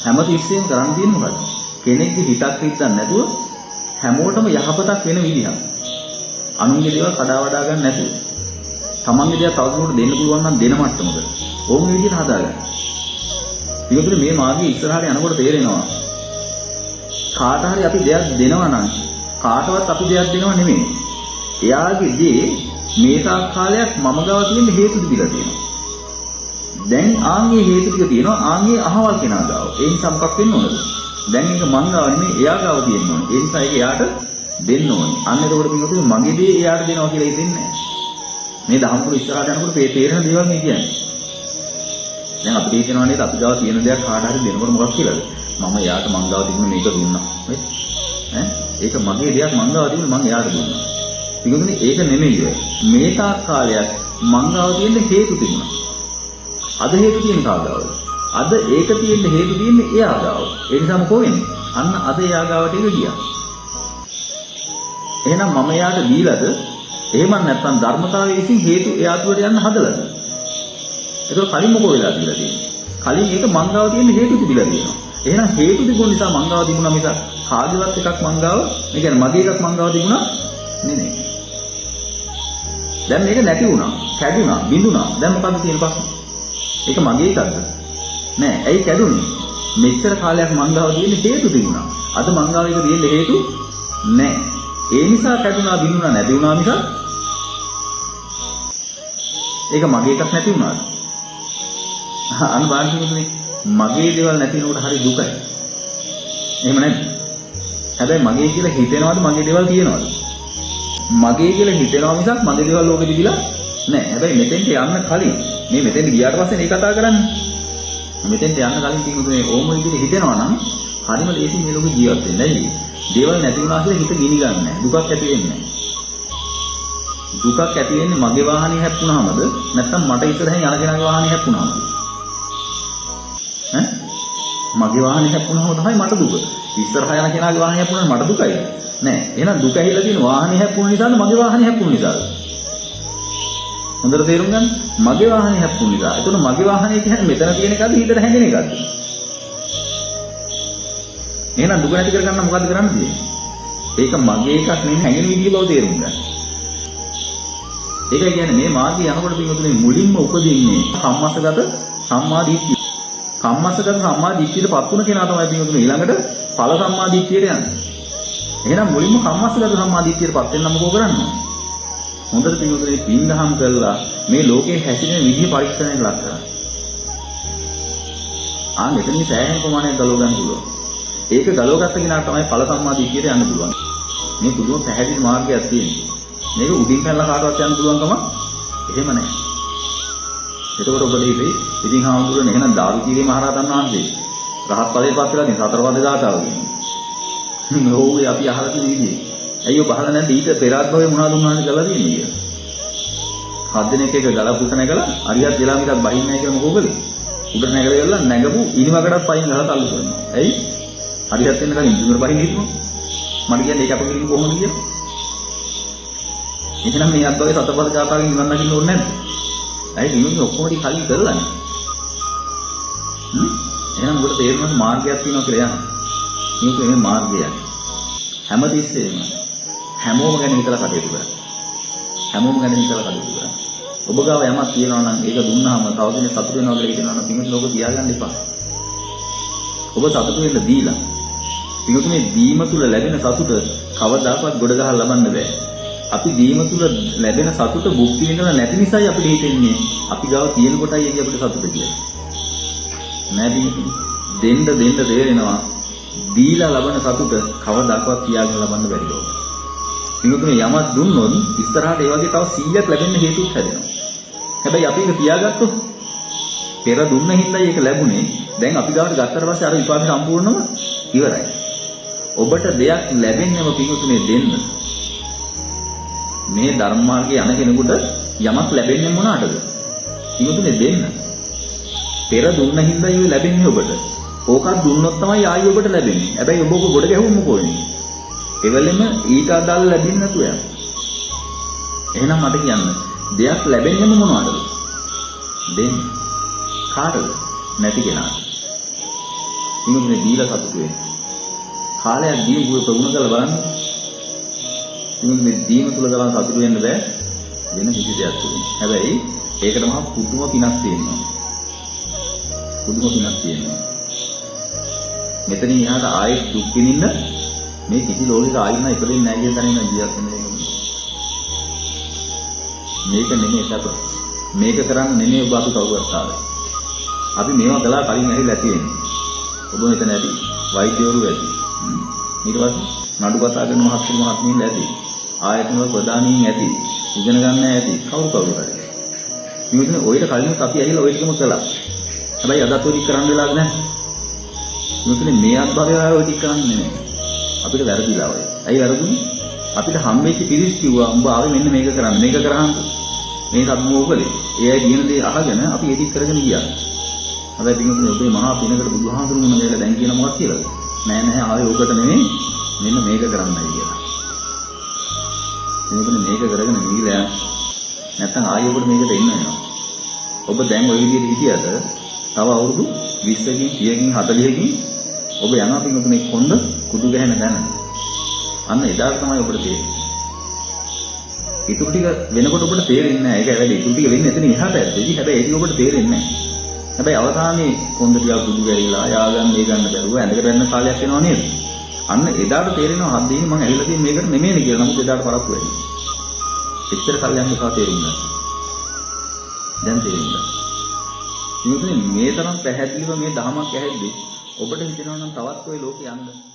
හැමතිස්සෙම කරන්න තියෙන්නේ මොකද්ද? කෙනෙක්ගේ හිතක් හිතන්න නැතුව හැමෝටම යහපතක් වෙන විදිහක්. අනුන්ගේ දේවල් කඩා වඩා ගන්න නැතුව. තමන්ගේ දේවල් තවදුරටත් දෙන්න පුළුවන් නම් දෙන මට්ටමකට. ඕම විදිහට හදාගන්න. ඊගොල්ලෝ මේ මාර්ගයේ ඉස්සරහට යනකොට තේරෙනවා කාට හරි අපි දෙයක් දෙනවා නම් කාටවත් අපි දෙයක් දෙනව නෙමෙයි. එයාගේ දේ මේ තාක් කාලයක් මම ගාව තියෙන හේතු තිබිලා තියෙනවා. දැන් ආන්ගේ හේතු ටික තියෙනවා ආන්ගේ අහවල් කෙනා ගාව. ඒ නිසා මොකක් වෙන්න ඕනද? දැන් ඒක මං ගාව නෙමෙයි එයා ගාව තියෙන්න ඕනේ. ඒ නිසා ඒක එයාට දෙන්න ඕනේ. අන්න එතකොට පිටුතුනේ මගේ දේ එයාට දෙනවා කියලා හිතෙන්නේ නැහැ. මේ දහම්පුර ඉස්සරහට යනකොට මේ තේරෙන දේවල් මේ කියන්නේ. දැන් අපිට හිතෙනවා නේද අපි ගාව තියෙන දෙයක් කාට හරි දෙනකොට මොකක් කියලාද? මම එයාට මං ගාව තිබුණ මේක දුන්නා. ඈ ඒක මගේ දෙයක් මං ගාව තිබුණ මං එයාට දුන්නා. පිටුතුනේ ඒක නෙමෙයි ඔය. මේ තාක් කාලයක් මං ගාව තියෙන හේතු තිබුණා. අද හේතු තියෙන කාගාවද? අද ඒක තියෙන හේතු තියෙන්නේ එයා ගාව. ඒ නිසා මොකෝ වෙන්නේ? අන්න අද එයා ගාවට ඒක ගියා. එහෙනම් මම එයාට දීලාද? එහෙම නැත්නම් ධර්මතාවයේ විසින් හේතු එයා තුළට යන්න හදලාද? ඒක කලින් මොකෝ වෙලා තියලා තියෙන්නේ? කලින් ඒක මං ගාව තියෙන හේතු තිබිලා තියෙනවා. එහෙනම් හේතු තිබුණ නිසා මං ගාව තිබුණා මිසක් කාගේවත් එකක් මං ගාව, ඒ කියන්නේ මගේ එකක් මං ගාව තිබුණා නෙමෙයි. දැන් මේක නැති වුණා, කැඩුනා, බිඳුණා. දැන් මොකද්ද තියෙන ප්‍රශ්නේ? ඒක මගේ එකක්ද? නෑ. ඇයි කැඩුනේ? මෙච්චර කාලයක් මං ගාව තියෙන හේතු තිබුණා. අද මං ගාව එක තියෙන හේතු නෑ. ඒ නිසා කැඩුනා, බිඳුණා, නැති වුණා මිසක් ඒක මගේ එකක් නැති වුණාද? අන්න බලන්න මගේ දේවල් නැති වෙනකොට හරි දුකයි. එහෙම නැද්ද? හැබැයි මගේ කියලා හිතෙනවද මගේ දේවල් තියෙනවද? මගේ කියලා හිතෙනවා මිසක් මගේ දේවල් ලෝකෙ තිබිලා නෑ. හැබැයි මෙතෙන්ට යන්න කලින් මේ මෙතෙන්ට ගියාට පස්සේ මේ කතා කරන්නේ. මෙතෙන්ට යන්න කලින් තියෙන්නේ ඕම විදිහට හිතෙනවා නම් හරිම ලේසි මේ ලෝකෙ ජීවත් වෙන්න. ඇයි? දේවල් නැති වුණා කියලා හිත ගිනි ගන්න නෑ. දුකක් ඇති වෙන්නේ නෑ. දුකක් ඇති වෙන්නේ මගේ වාහනේ හැප්පුණාමද නැත්නම් මට ඉස්සරහින් යන කෙනාගේ වාහනේ හැප්පුණාමද? ඈ? මගේ වාහනේ හැප්පුණාම තමයි මට දුක. ඉස්සරහා යන කෙනාගේ වාහනේ හැප්පුණාම මට දුකයි. නෑ. එහෙනම් දුක ඇහිලා තියෙන වාහනේ හැප්පුණ නිසාද මගේ වාහනේ හැප්පුණ නිසාද? හොඳට තේරුම් ගන්න. මගේ වාහනේ හැප්පුණ නිසා. එතකොට මගේ වාහනේ කියන්නේ මෙතන තියෙන එකද හිතට හැංගෙන එකද? එහෙනම් දුක නැති කරගන්න මොකද්ද කරන්න තියෙන්නේ? ඒක මගේ එකක් නෙමෙයි හැංගෙන විදිය බව තේරුම් ගන්න. ඒකයි කියන්නේ මේ මාර්ගය යනකොට පිටුතුනේ මුලින්ම උපදින්නේ කම්මස්සගත සම්මාදිට්ඨිය. කම්මස්සගත සම්මාදිට්ඨියටපත් වුණ කෙනා තමයි පිටුතුනේ ඊළඟට ඵල සම්මාදිට්ඨියට යන්නේ. එහෙනම් මුලින්ම කම්මස්සගත සම්මාදිට්ඨියටපත් වෙන්න මොකෝ කරන්නේ? හොඳට පිටුතුනේ පින්දහම් කළා මේ ලෝකේ හැසිරෙන විදිහ පරීක්ෂණයට ලක් කරා. මෙතනින් සෑහෙන ප්‍රමාණයක් ගලව ගන්න පුළුවන්. ඒක ගලවගත්ත කෙනාට තමයි ඵල සම්මාදිට්ඨියට යන්න පුළුවන්. මේ පුදුම පැහැදිලි මාර්ගයක් තියෙනවා. මේක උඩින් පැනලා කාටවත් යන්න පුළුවන් කම එහෙම නැහැ. එතකොට ඔබ දෙහිදී ඉතින් හාමුදුරනේ එහෙනම් දාරුචීගේ මහරහතන් වහන්සේ රහත් ඵලයටපත් වෙලා තියෙන සතර පද දාතාව කියන්නේ. ඕවේ අපි අහලා තියෙන විදිහේ. ඇයි ඔබ අහලා නැද්ද ඊට පෙර ආත්මයේ මොනවද උන්වහන්සේ කළා තියෙන්නේ කියලා? හත් දිනක එක ගල පුත නැගලා අරියත් වෙලා මිසක් බහින්නේ නැහැ කියලා මොකෝ කළේ? උඩට නැගලා ඉවරලා නැගපු ඉනිමකටත් පයින් ගහලා තල්ලු කරනවා. ඇයි? හරියට වෙන්න කලින් දුර බහින්න හිටුණා. මට කියන්නේ ඒක අපගිරින් කොහොමද කියලා? එහෙනම් මේ අත්වගේ සතපද ගාථාවෙන් නිවන් දකින්න ඕනේ නැද්ද? ඇයි නිවන්නේ ඔක්කොම ටික කලින් කරලානේ. එහෙනම් උඹට තේරෙනවා මාර්ගයක් තියෙනවා කියලා යන්න. මේක මේ මාර්ගයක්. හැමතිස්සෙම හැමෝම ගැන හිතලා කටයුතු කරන්න. හැමෝම ගැන හිතලා කටයුතු කරන්න. ඔබ ගාව යමක් තියෙනවා නම් ඒක දුන්නාම තව කෙනෙක් සතුට වෙනවා කියලා හිතනවා නම් පින්විත ලෝක තියාගන්න එපා. ඔබ සතුට වෙන්න දීලා. පින්විත මේ දීම තුල ලැබෙන සතුට කවදාකවත් ගොඩ ගහලා ලබන්න බෑ. අපි දීම තුල ලැබෙන සතුට භුක්ති විඳින නැති නිසායි අපිට හිතෙන්නේ අපි ගාව තියෙන කොටයි එන්නේ අපිට සතුට කියලා. නැදී දෙන්න තේරෙනවා දීලා ලබන සතුට කවදාකවත් තියාගෙන ලබන්න බැරි බව. පින්වතුනි යමක් දුන්නොත් ඉස්සරහට ඒ වගේ තව 100ක් ලැබෙන්න හේතුත් හැදෙනවා. හැබැයි අපි ඒක තියාගත්තොත් පෙර දුන්න හින්දායි ඒක ලැබුණේ. දැන් අපි ගාවට ගත්තට පස්සේ අර විපාක සම්පූර්ණම ඉවරයි. ඔබට දෙයක් ලැබෙන්නම පින්වතුනි දෙන්න. මේ ධර්ම මාර්ගයේ යන කෙනෙකුට යමක් ලැබෙන්නේ මොනකටද? පින්වතුනි දෙන්න. පෙර දුන්න හින්දායි ඔය ලැබෙන්නේ ඔබට. ඕකක් දුන්නොත් තමයි ආයි ඔබට ලැබෙන්නේ. හැබැයි ඔබ ගොඩ ගැහුවම මොකෝ වෙන්නේ? එවලෙම ඊට අදාළ ලැබෙන්නේ නැතුව යනවා. එහෙනම් මට කියන්න දෙයක් ලැබෙන්නේම මොනවටද? දෙන්න. කාටද? නැති කෙනාට. පින්වතුනි දීලා සතුටු වෙන්න. කාලයක් දීපු ප්‍රගුණ කරලා බලන්න. පින්වතුනි දීම තුල ගලන සතුටු වෙන්න බෑ වෙන කිසි දෙයක් තුලින්. හැබැයි ඒකට මහා පුදුම පිනක් තියෙනවා. පුදුම පිනක් තියෙනවා. මෙතනින් එහාට ආයෙත් දුක් විඳින්න මේ කිසි ලෝකයක ආයෙත් ඉපදෙන්නේ නැහැ කියන තැනින් ජීවත් වෙන්න වෙනවා. මේක නෙමෙයි සැප. මේක කරන්න නෙමෙයි ඔබ අපි කවුරුත් ආවේ. අපි මේවා කළා කලින් ඇහිලා තියෙන්නේ. ඔබ මෙතන ඇති වෛද්‍යවරු ඇති. ඊට පස්සේ නඩු කතා කරන මහත්තුරු මහත්මීන් ඇති. ආයතන වල ප්‍රධානීන් ඇති. ඉගෙන ගන්න ඇති. කවුරු හරි. ඉතින් ඔයිට කලින් අපි ඇහිලා ඔය ටිකම කළා. හැබැයි අදත් ඔය ටික කරන්න වෙලාවක් නැහැ. ඉතින් මේ අත්භවය ඔය ටික කරන්නේ නෙමෙයි. අපිට වැරදිලා ඔය. ඇයි වැරදුනේ? අපිට හම්බෙච්ච පිරිස් කිව්වා උඹ ආවේ මෙන්න මේක කරන්න. මේක කරාම මේ සම්මෝහකලේ. ඒ අය කියන දේ අහගෙන අපි ඒක කරගෙන ගියා. හැබැයි පින්වතුනි ඔබේ මහා පිනකට බුදුහාමුදුරුවෝ මොන දේලා දැන් කියන මොකක්ද කියලාද? නෑ නෑ ආවේ ඕකට නෙමෙයි. මෙන්න මේක කරන්නයි කියලා. පින්වතුනි මේක කරගෙන ගිහිලා නැත්තම් ආයෙ ඔබට මේකට එන්න වෙනවා. ඔබ දැන් ওই විදිහට හිටියද තව අවුරුදු 20කින් 30කින් 40කින් ඔබ යනවා පින්වතුනි කොන්ද කුඩු ගැහෙන දැන. අන්න එදාට තමයි ඔබට තේරෙන්නේ. ඊටු ටික වෙනකොට ඔබට තේරෙන්නේ නැහැ. ඒක වැඩි. ඊටු ටික වෙන්නේ එතන එහාට ඇද්දි. හැබැයි ඒක ඔබට තේරෙන්නේ නැහැ. හැබැයි අවසානයේ කොන්ද ටික කුඩු ගැහිලා යාගන්න මේ ගන්න බැරුව ඇඳකට බැන්න කාලයක් එනවා නේද? අන්න එදාට තේරෙනවා හත් දිනේ මම ඇවිල්ලා තියෙන මේකට නෙමෙයි කියලා. නමුත් එදාට පරක්කු වෙයි. එච්චර කල්යම් එකා තේරුණා. දැන් තේරෙනවා. මේ තරම් පැහැදිලිව මේ ධර්මයක් ඇහෙද්දි ඔබට හිතෙනවා නම් තවත් ওই ලෝකේ යන්න